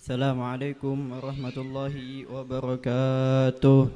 Assalamualaikum warahmatullahi wabarakatuh.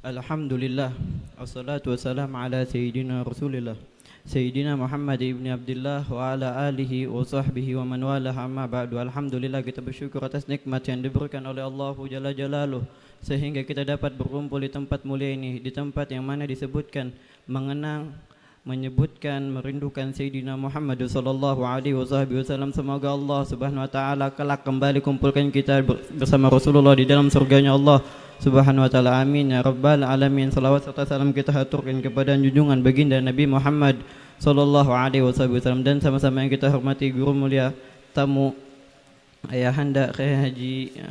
Alhamdulillah. Wassalatu wassalamu ala Sayyidina Rasulillah Sayyidina Muhammad ibn Abdullah wa ala alihi wa sahbihi wa man walah, amma ba'du. Alhamdulillah, kita bersyukur atas nikmat yang diberikan oleh Allah Jalla Jalaluh, sehingga kita dapat berkumpul di tempat mulia ini, di tempat yang mana disebutkan mengenang, menyebutkan, merindukan Sayyidina Muhammad sallallahu alaihi wasallam. Semoga Allah Subhanahu wa taala kelak kembali kumpulkan kita bersama Rasulullah di dalam surganya Allah Subhanahu wa taala. Amin ya rabbal alamin. Salawat serta salam kita haturkan kepada junjungan baginda Nabi Muhammad sallallahu alaihi wasallam, dan sama-sama yang kita hormati guru mulia, tamu, ayahanda Kiai Haji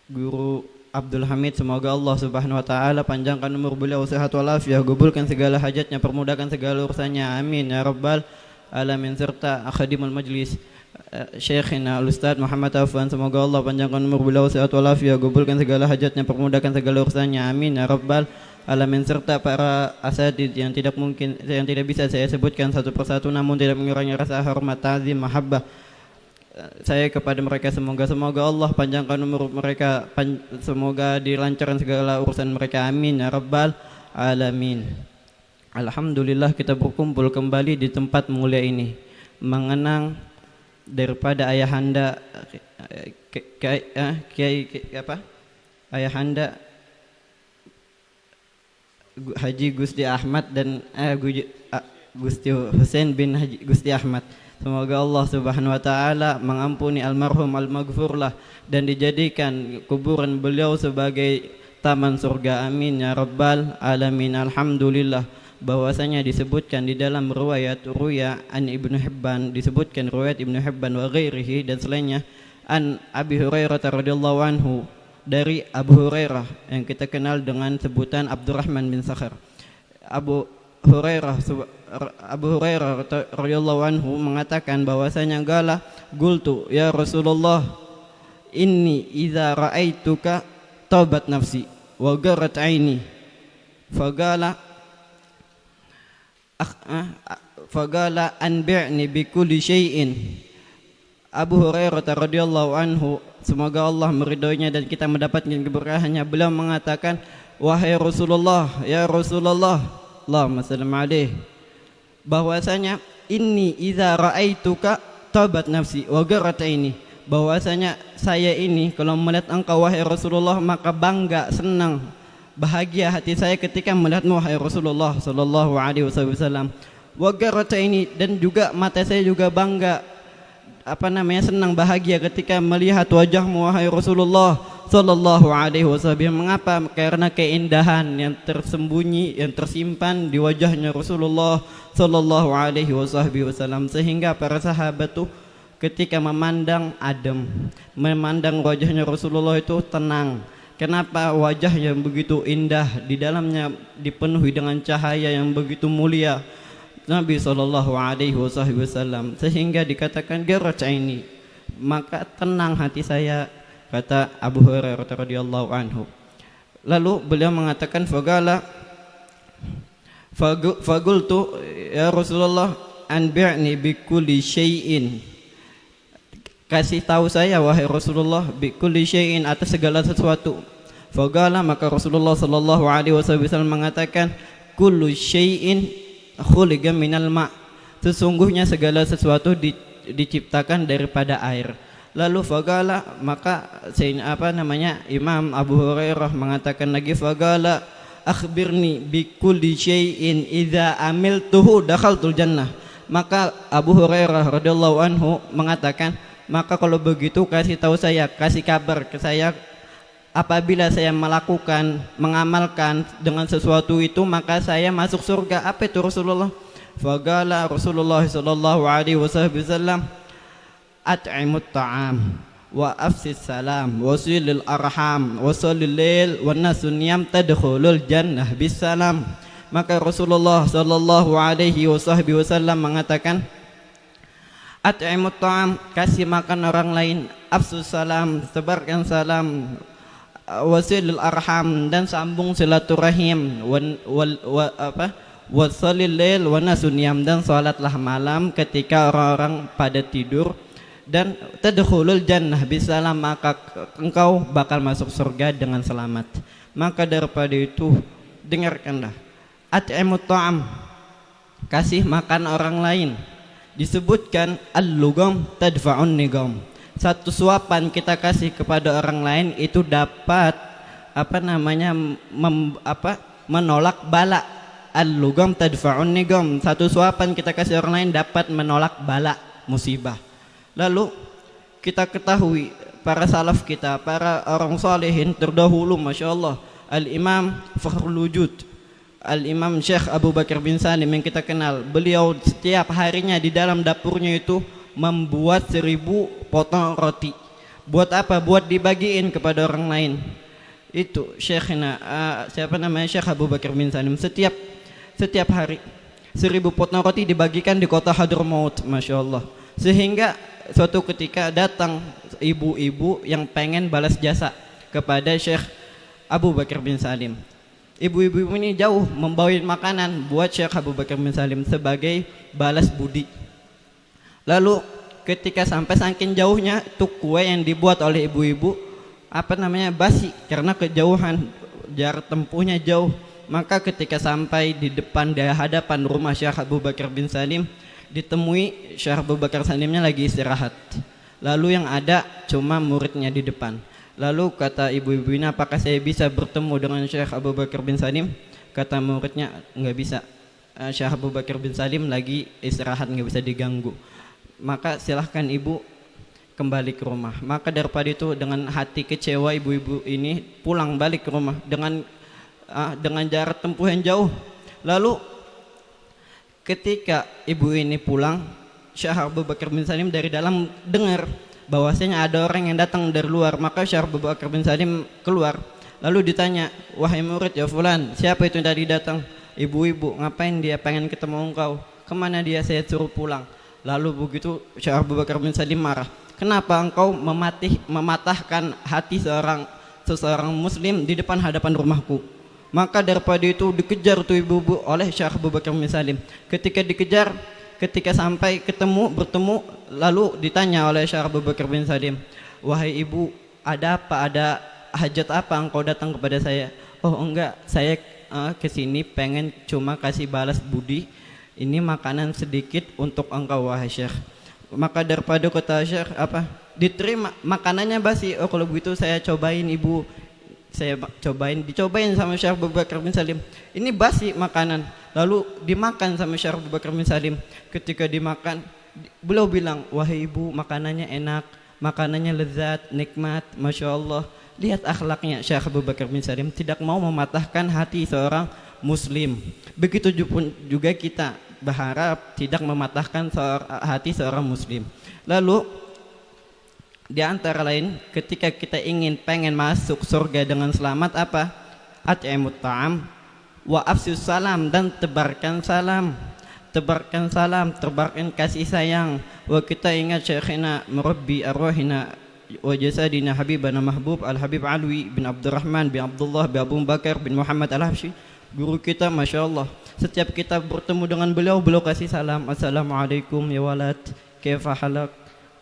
Guru Abdul Hamid. Semoga Allah Subhanahu wa taala panjangkan umur beliau, sehat walafiat, gabulkan segala hajatnya, permudahkan segala urusannya. Amin ya rabbal alamin. Serta akhadimul majlis Syekhina Al-Ustaz Muhammad Afwan, semoga Allah panjangkan umur beliau, sehat walafiat, gabulkan segala hajatnya, permudahkan segala urusannya. Amin ya rabbal alamin. Serta para asatidz yang tidak bisa saya sebutkan satu persatu, namun tidak mengurangi rasa hormat, ta'zim, mahabbah saya kepada mereka. Semoga Allah panjangkan umur mereka, semoga dilancarkan segala urusan mereka. Amin ya rabbal alamin. Alhamdulillah, kita berkumpul kembali di tempat mulia ini, mengenang daripada ayahanda ayahanda Haji Gusti Ahmad dan Gusti Husain bin Haji Gusti Ahmad. Semoga Allah Subhanahu wa taala mengampuni almarhum, al-maghfurlah, dan dijadikan kuburan beliau sebagai taman surga. Amin ya rabbal alamin. Alhamdulillah, bahwasanya disebutkan di dalam riwayat Ruya an Ibnu Hibban, disebutkan riwayat Ibnu Hibban wa ghairihi dan selainnya, an Abi Hurairah radhiyallahu anhu, dari Abu Hurairah yang kita kenal dengan sebutan Abdurrahman bin Sakhar. Abu Hurairah radhiyallahu anhu mengatakan bahwasanya, gala gultu ya Rasulullah, inni idza ra'aituka taubat nafsi wa gharat aini, fagala anbi'ni bi kulli syai'in. Abu Hurairah radhiyallahu anhu, semoga Allah meridhoinya dan kita mendapatkan keberkahannya, beliau mengatakan, wahai Rasulullah, ya Rasulullah, Allahumma sallim alaih, bahwasanya inni idza ra'aituka tabat nafsi wa gharat aini, bahwasanya saya ini kalau melihat engkau wahai Rasulullah, maka bangga, senang, bahagia hati saya ketika melihatmu wahai Rasulullah sallallahu alaihi wasallam. Wa gharat aini, dan juga mata saya juga bangga, senang, bahagia ketika melihat wajahmu wahai Rasulullah sallallahu alaihi wasallam. Mengapa? Karena keindahan yang tersembunyi, yang tersimpan di wajahnya Rasulullah sallallahu alaihi wasallam, sehingga para sahabat tuh ketika memandang adem, memandang wajahnya Rasulullah itu tenang. Kenapa? Wajah yang begitu indah, di dalamnya dipenuhi dengan cahaya yang begitu mulia Nabi sallallahu alaihi wasallam, sehingga dikatakan gharat aini, maka tenang hati saya, kata Abu Hurairah radhiyallahu anhu. Lalu beliau mengatakan, fagultu ya Rasulullah anbi'ni bi kulli syai'in, kasih tahu saya wahai Rasulullah, bi kulli syai'in, atas segala sesuatu. Fagala, maka Rasulullah sallallahu alaihi wasallam mengatakan, kullu syai'in khuliqa minal ma', sesungguhnya segala sesuatu diciptakan daripada air. Lalu fagala, maka Imam Abu Hurairah mengatakan lagi, fagala akhbirni bi kulli syai'in idza amiltuhu dakhaltul jannah, maka Abu Hurairah radhiyallahu anhu mengatakan, maka kalau begitu kasih tahu saya, kasih kabar ke saya, apabila saya melakukan, mengamalkan dengan sesuatu itu, maka saya masuk surga. Apa itu Rasulullah? Fagala Rasulullah sallallahu alaihi wasallam, at'imut ta'am wa afsis salam wa silil arham wa sallil lail wa nasun niyam tadkhulul jannah bisalam. Maka Rasulullah sallallahu alaihi wasallam mengatakan, at'imut ta'am, kasih makan orang lain, afsus salam, sebarkan salam, wasilul arham, dan sambung silaturahim, wa sholil lail wa nasun niyam, dan salatlah malam ketika orang-orang pada tidur, dan tadkhulul jannah bisalam, maka engkau bakal masuk surga dengan selamat. Maka daripada itu dengarkanlah, at'imut ta'am, kasih makan orang lain. Disebutkan al-lugam tadfa'un nigam, satu suapan kita kasih kepada orang lain itu dapat menolak bala. Al-lugam tadfa'un nigam, satu suapan kita kasih orang lain dapat menolak bala, musibah. Lalu kita ketahui para salaf kita, para orang salihin terdahulu, Masya Allah, Al-Imam Fakhrul Wujud, Al-Imam Syekh Abu Bakar bin Salim yang kita kenal, beliau setiap harinya di dalam dapurnya itu membuat 1000 potong roti. Buat apa? Buat dibagiin kepada orang lain. Itu Syekhina Syekh Abu Bakar bin Salim setiap hari 1000 potong roti dibagikan di kota Hadramaut, Masya Allah. Sehingga suatu ketika datang ibu-ibu yang pengen balas jasa kepada Syekh Abu Bakar bin Salim. Ibu-ibu ini jauh membawain makanan buat Syekh Abu Bakar bin Salim sebagai balas budi. Lalu ketika sampai saking jauhnya, tuh kue yang dibuat oleh ibu-ibu basi karena kejauhan, jarak tempuhnya jauh. Maka ketika sampai di hadapan rumah Syekh Abu Bakar bin Salim, ditemui Syekh Abu Bakar Salimnya lagi istirahat. Lalu yang ada cuma muridnya di depan. Lalu kata ibu-ibu ini, apakah saya bisa bertemu dengan Syekh Abu Bakar bin Salim? Kata muridnya, enggak bisa, Syekh Abu Bakar bin Salim lagi istirahat, enggak bisa diganggu. Maka silahkan ibu kembali ke rumah. Maka daripada itu, dengan hati kecewa ibu-ibu ini pulang balik ke rumah dengan jarak tempuh yang jauh. Lalu ketika ibu ini pulang, Syekh Abu Bakar bin Salim dari dalam dengar bahwasanya ada orang yang datang dari luar. Maka Syekh Abu Bakar bin Salim keluar, lalu ditanya, wahai murid ya fulan, siapa itu yang tadi datang? Ibu-ibu, ngapain dia? Pengen ketemu engkau. Kemana dia? Saya suruh pulang. Lalu begitu Syekh Abu Bakar bin Salim marah, kenapa engkau mematahkan hati seseorang muslim di hadapan rumahku? Maka daripada itu dikejar tuh ibu-ibu oleh Syekh Abu Bakar bin Salim. Ketika sampai bertemu, lalu ditanya oleh Syekh Abu Bakar bin Salim, wahai ibu, ada apa? Ada hajat apa engkau datang kepada saya? Oh enggak, saya kesini pengen cuma kasih balas budi. Ini makanan sedikit untuk engkau wahai Syekh. Maka daripada kata Syekh, diterima makanannya basi. Oh kalau begitu saya cobain ibu. Saya dicobain sama Syekh Abu Bakar bin Salim. Ini basi makanan. Lalu dimakan sama Syekh Abu Bakar bin Salim. Ketika dimakan, beliau bilang, wahai ibu, makanannya enak, makanannya lezat, nikmat, Masya Allah. Lihat akhlaknya Syekh Abu Bakar bin Salim, tidak mau mematahkan hati seorang muslim. Begitu juga kita berharap tidak mematahkan hati seorang muslim. Lalu di antara lain, ketika kita pengen masuk surga dengan selamat, at'imut ta'am wa afsus salam, dan tebarkan kasih sayang. Wa kita ingat syekhina murabbi arwahina wa jasadina habibana mahbub al-habib Alwi bin Abdurrahman bin Abdullah bin Abu Bakar bin Muhammad al-Habsyi, guru kita, Masya Allah. Setiap kita bertemu dengan beliau kasih salam, assalamualaikum ya walad, kaifa halak,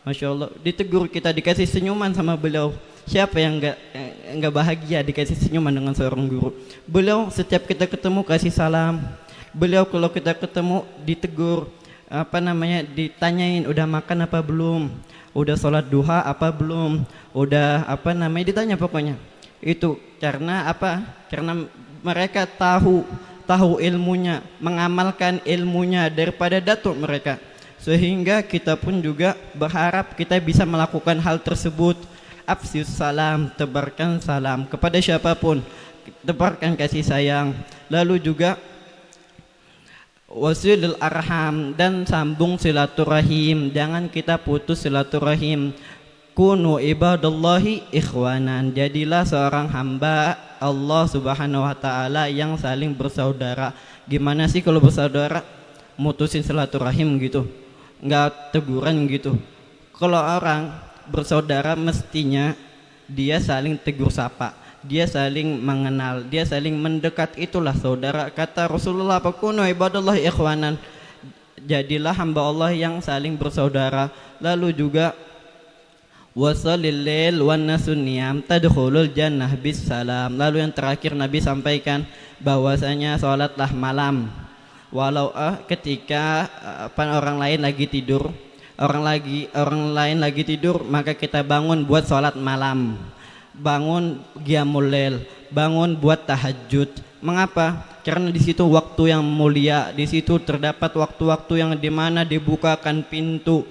Masya Allah. Ditegur kita, dikasih senyuman sama beliau. Siapa yang enggak bahagia dikasih senyuman dengan seorang guru? Beliau setiap kita ketemu kasih salam. Beliau kalau kita ketemu ditegur, ditanyain udah makan apa belum, udah sholat duha apa belum, udah ditanya pokoknya. Itu karena karena mereka tahu ilmunya, mengamalkan ilmunya daripada datuk mereka. Sehingga kita pun juga berharap kita bisa melakukan hal tersebut. Afsius salam, tebarkan salam kepada siapapun, tebarkan kasih sayang. Lalu juga wasilul arham, dan sambung silaturahim, jangan kita putus silaturahim. Kunu ibadallahi ikhwanan, jadilah seorang hamba Allah Subhanahu wa taala yang saling bersaudara. Gimana sih kalau bersaudara mutusin silaturahim gitu? Enggak teguran gitu. Kalau orang bersaudara mestinya dia saling tegur sapa. dia saling mengenal, dia saling mendekat, itulah saudara. Kata Rasulullah, "Fakunu ibadallah ikhwanan." Jadilah hamba Allah yang saling bersaudara. Lalu juga wasalil lail wan nasun niyam tadkhulul jannah bis salam. Lalu yang terakhir Nabi sampaikan bahwasanya salatlah malam walau ketika orang lain lagi tidur, orang lain lagi tidur, maka kita bangun buat salat malam, bangun qiyamul lail, bangun buat tahajud. Mengapa? Karena di situ waktu yang mulia, di situ terdapat waktu-waktu yang dimana dibukakan pintu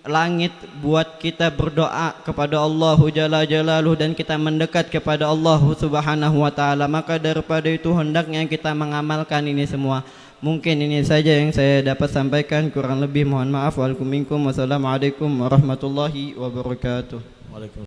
langit buat kita berdoa kepada Allah Jalla Jalaluh dan kita mendekat kepada Allah Subhanahu wa taala. Maka daripada itu hendaknya kita mengamalkan ini semua. Mungkin ini saja yang saya dapat sampaikan, kurang lebih mohon maaf. Wassalamualaikum warahmatullahi wabarakatuh.